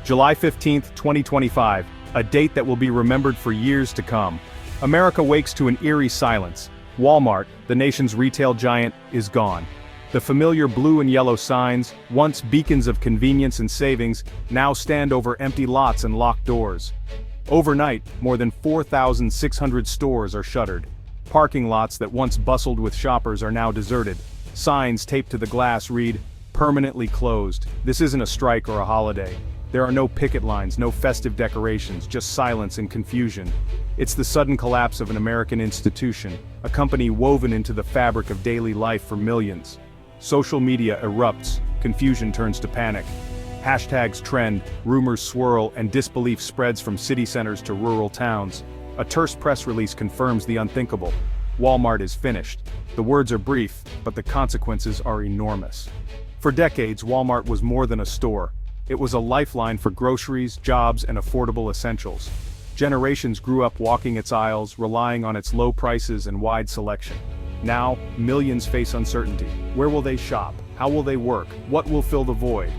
July 15, 2025, a date that will be remembered for years to come. America wakes to an eerie silence. Walmart, the nation's retail giant, is gone. The familiar blue and yellow signs, once beacons of convenience and savings, now stand over empty lots and locked doors. Overnight, more than 4,600 stores are shuttered. Parking lots that once bustled with shoppers are now deserted. Signs taped to the glass read, "Permanently closed." This isn't a strike or a holiday. There are no picket lines, no festive decorations, just silence and confusion. It's the sudden collapse of an American institution, a company woven into the fabric of daily life for millions. Social media erupts, confusion turns to panic. Hashtags trend, rumors swirl, and disbelief spreads from city centers to rural towns. A terse press release confirms the unthinkable. Walmart is finished. The words are brief, but the consequences are enormous. For decades, Walmart was more than a store. It was a lifeline for groceries, jobs, and affordable essentials. Generations grew up walking its aisles, relying on its low prices and wide selection. Now, millions face uncertainty. Where will they shop? How will they work? What will fill the void?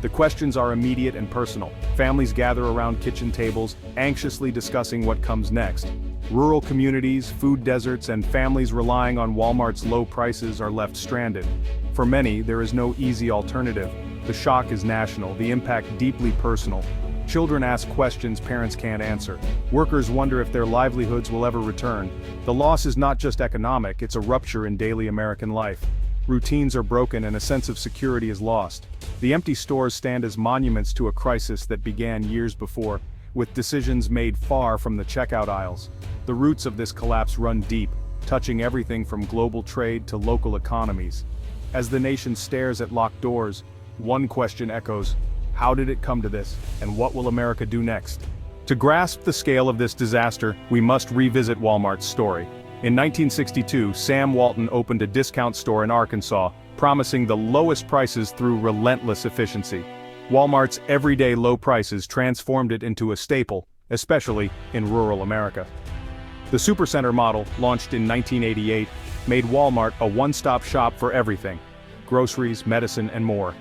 The questions are immediate and personal. Families gather around kitchen tables, anxiously discussing what comes next. Rural communities, food deserts, and families relying on Walmart's low prices are left stranded. For many, there is no easy alternative. The shock is national, the impact deeply personal. Children ask questions parents can't answer. Workers wonder if their livelihoods will ever return. The loss is not just economic, it's a rupture in daily American life. Routines are broken and a sense of security is lost. The empty stores stand as monuments to a crisis that began years before, with decisions made far from the checkout aisles. The roots of this collapse run deep, touching everything from global trade to local economies. As the nation stares at locked doors, one question echoes: how did it come to this, and what will America do next? To grasp the scale of this disaster, we must revisit Walmart's story. In 1962, Sam Walton opened a discount store in Arkansas, promising the lowest prices through relentless efficiency. Walmart's everyday low prices transformed it into a staple, especially in rural America. The Supercenter model, launched in 1988, made Walmart a one-stop shop for everything: groceries, medicine, and more.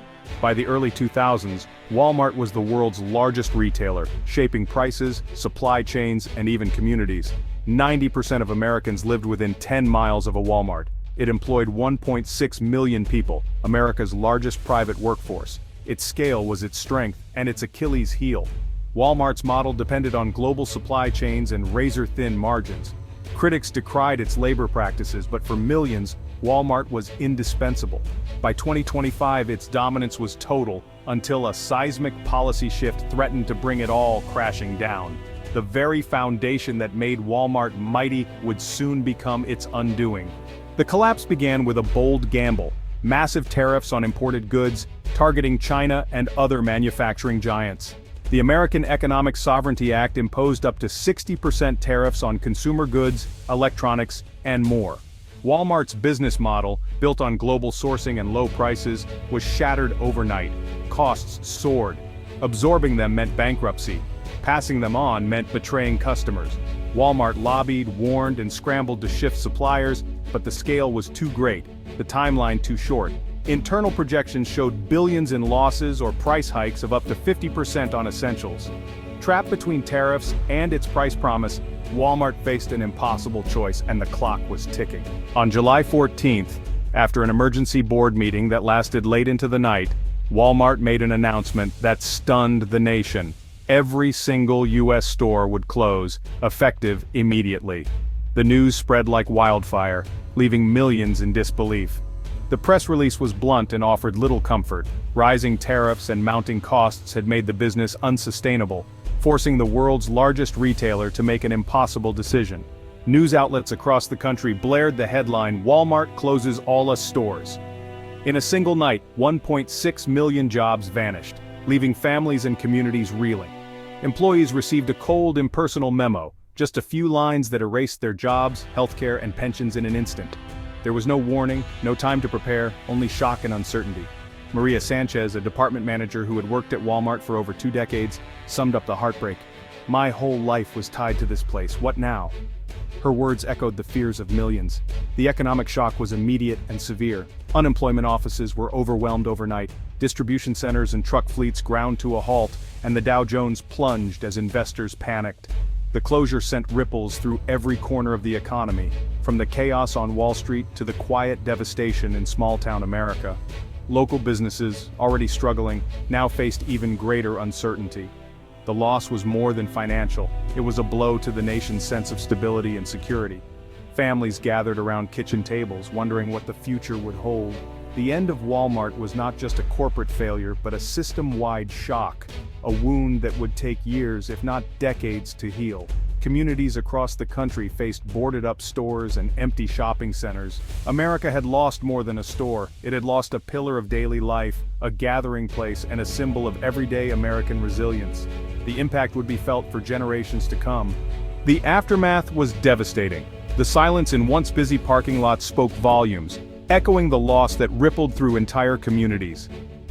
By the early 2000s, Walmart was the world's largest retailer, shaping prices, supply chains, and even communities. 90% of Americans lived within 10 miles of a Walmart. It employed 1.6 million people, America's largest private workforce. Its scale was its strength and its Achilles heel. Walmart's model depended on global supply chains and razor-thin margins. Critics decried its labor practices, but for millions, Walmart was indispensable. By 2025, its dominance was total, until a seismic policy shift threatened to bring it all crashing down. The very foundation that made Walmart mighty would soon become its undoing. The collapse began with a bold gamble: massive tariffs on imported goods, targeting China and other manufacturing giants. The American Economic Sovereignty Act imposed up to 60% tariffs on consumer goods, electronics, and more. Walmart's business model, built on global sourcing and low prices, was shattered overnight. Costs soared. Absorbing them meant bankruptcy. Passing them on meant betraying customers. Walmart lobbied, warned, and scrambled to shift suppliers, but the scale was too great, the timeline too short. Internal projections showed billions in losses or price hikes of up to 50% on essentials. Trapped between tariffs and its price promise, Walmart faced an impossible choice, and the clock was ticking. On July 14th, after an emergency board meeting that lasted late into the night, Walmart made an announcement that stunned the nation. Every single U.S. store would close, effective immediately. The news spread like wildfire, leaving millions in disbelief. The press release was blunt and offered little comfort. Rising tariffs and mounting costs had made the business unsustainable, forcing the world's largest retailer to make an impossible decision. News outlets across the country blared the headline, "Walmart closes all us stores." In a single night, 1.6 million jobs vanished, leaving families and communities reeling. Employees received a cold, impersonal memo, just a few lines that erased their jobs, healthcare, and pensions in an instant. There was no warning, no time to prepare, only shock and uncertainty. Maria Sanchez, a department manager who had worked at Walmart for over 2 decades, summed up the heartbreak. My whole life was tied to this place, what now? Her words echoed the fears of millions. The economic shock was immediate and severe. Unemployment offices were overwhelmed overnight, distribution centers and truck fleets ground to a halt, and the Dow Jones plunged as investors panicked. The closure sent ripples through every corner of the economy, from the chaos on Wall Street to the quiet devastation in small-town America. Local businesses, already struggling, now faced even greater uncertainty. The loss was more than financial, it was a blow to the nation's sense of stability and security. Families gathered around kitchen tables, wondering what the future would hold. The end of Walmart was not just a corporate failure, but a system-wide shock, a wound that would take years, if not decades, to heal. Communities across the country faced boarded-up stores and empty shopping centers. America had lost more than a store, it had lost a pillar of daily life, a gathering place, and a symbol of everyday American resilience. The impact would be felt for generations to come. The aftermath was devastating. The silence in once busy parking lots spoke volumes, echoing the loss that rippled through entire communities.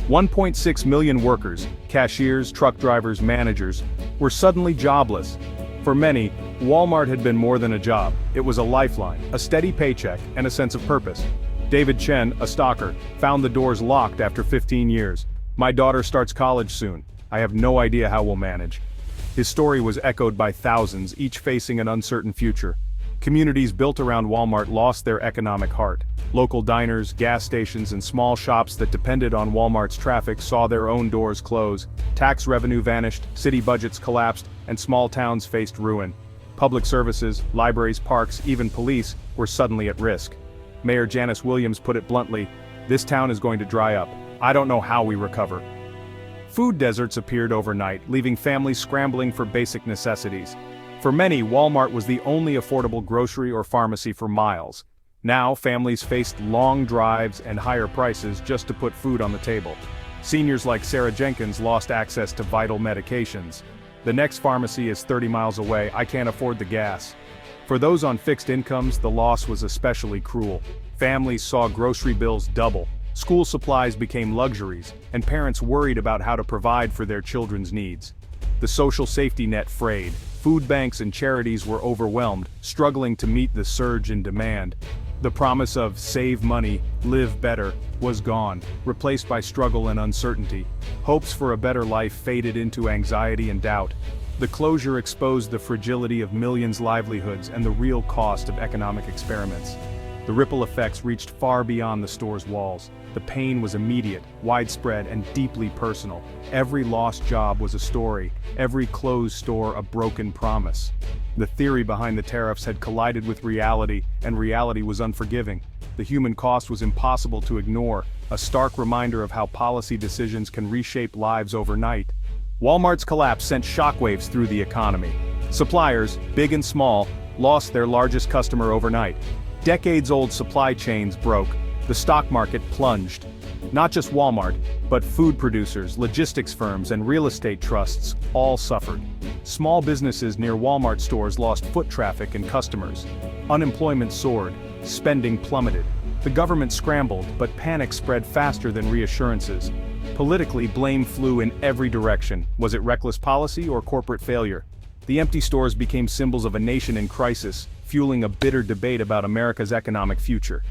1.6 million workers, cashiers, truck drivers, managers, were suddenly jobless. For many, Walmart had been more than a job. It was a lifeline, a steady paycheck, and a sense of purpose. David Chen, a stalker, found the doors locked after 15 years. My daughter starts college soon. I have no idea how we'll manage. His story was echoed by thousands, each facing an uncertain future. Communities built around Walmart lost their economic heart. Local diners, gas stations, and small shops that depended on Walmart's traffic saw their own doors close. Tax revenue vanished, city budgets collapsed, and small towns faced ruin. Public services, libraries, parks, even police were suddenly at risk. Mayor Janice Williams put it bluntly, "This town is going to dry up. I don't know how we recover." Food deserts appeared overnight, leaving families scrambling for basic necessities. For many, Walmart was the only affordable grocery or pharmacy for miles. Now, families faced long drives and higher prices just to put food on the table. Seniors like Sarah Jenkins lost access to vital medications. "The next pharmacy is 30 miles away, I can't afford the gas." For those on fixed incomes, the loss was especially cruel. Families saw grocery bills double. School supplies became luxuries, and parents worried about how to provide for their children's needs. The social safety net frayed. Food banks and charities were overwhelmed, struggling to meet the surge in demand. The promise of "save money, live better" was gone, replaced by struggle and uncertainty. Hopes for a better life faded into anxiety and doubt. The closure exposed the fragility of millions' livelihoods and the real cost of economic experiments. The ripple effects reached far beyond the store's walls. The pain was immediate, widespread, and deeply personal. Every lost job was a story, every closed store a broken promise. The theory behind the tariffs had collided with reality, and reality was unforgiving. The human cost was impossible to ignore, a stark reminder of how policy decisions can reshape lives overnight. Walmart's collapse sent shockwaves through the economy. Suppliers, big and small, lost their largest customer overnight. Decades-old supply chains broke. The stock market plunged. Not just Walmart, but food producers, logistics firms, and real estate trusts all suffered. Small businesses near Walmart stores lost foot traffic and customers. Unemployment soared. Spending plummeted. The government scrambled, but panic spread faster than reassurances. Politically, blame flew in every direction. Was it reckless policy or corporate failure? The empty stores became symbols of a nation in crisis, fueling a bitter debate about America's economic future.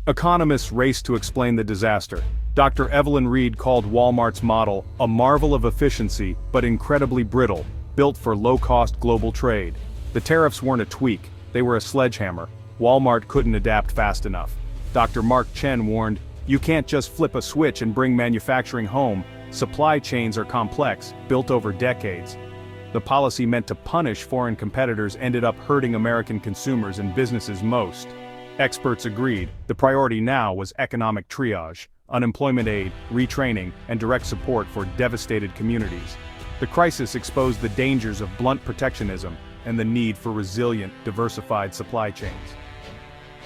Economists raced to explain the disaster. Dr. Evelyn Reed called Walmart's model a marvel of efficiency, but incredibly brittle, built for low-cost global trade. The tariffs weren't a tweak, they were a sledgehammer. Walmart couldn't adapt fast enough. Dr. Mark Chen warned, "You can't just flip a switch and bring manufacturing home. Supply chains are complex, built over decades." The policy meant to punish foreign competitors ended up hurting American consumers and businesses most. Experts agreed, the priority now was economic triage, unemployment aid, retraining, and direct support for devastated communities. The crisis exposed the dangers of blunt protectionism and the need for resilient, diversified supply chains.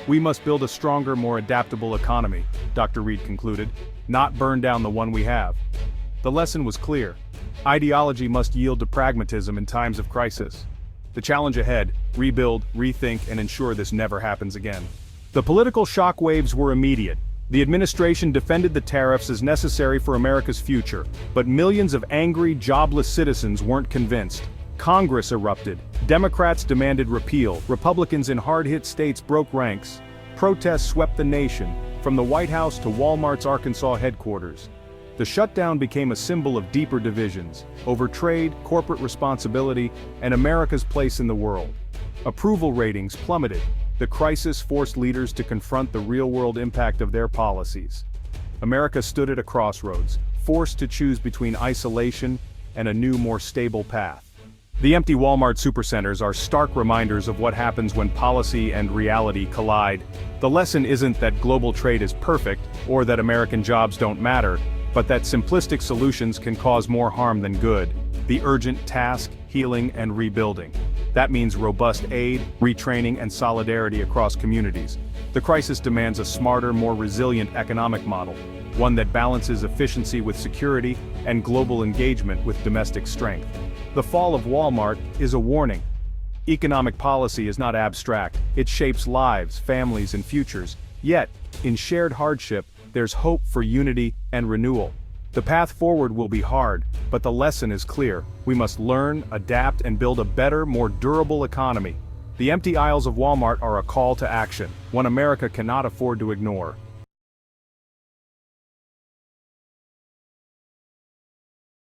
"We must build a stronger, more adaptable economy," Dr. Reed concluded, "not burn down the one we have." The lesson was clear. Ideology must yield to pragmatism in times of crisis. The challenge ahead: rebuild, rethink, and ensure this never happens again. The political shockwaves were immediate. The administration defended the tariffs as necessary for America's future, but millions of angry, jobless citizens weren't convinced. Congress erupted. Democrats demanded repeal. Republicans in hard-hit states broke ranks. Protests swept the nation, from the White House to Walmart's Arkansas headquarters. The shutdown became a symbol of deeper divisions, over trade, corporate responsibility, and America's place in the world. Approval ratings plummeted. The crisis forced leaders to confront the real-world impact of their policies. America stood at a crossroads, forced to choose between isolation and a new, more stable path. The empty Walmart supercenters are stark reminders of what happens when policy and reality collide. The lesson isn't that global trade is perfect, or that American jobs don't matter, but that simplistic solutions can cause more harm than good. The urgent task, healing and rebuilding. That means robust aid, retraining and solidarity across communities. The crisis demands a smarter, more resilient economic model, one that balances efficiency with security and global engagement with domestic strength. The fall of Walmart is a warning. Economic policy is not abstract, it shapes lives, families, and futures. Yet, in shared hardship, there's hope for unity and renewal. The path forward will be hard, but the lesson is clear. We must learn, adapt, and build a better, more durable economy. The empty aisles of Walmart are a call to action, one America cannot afford to ignore.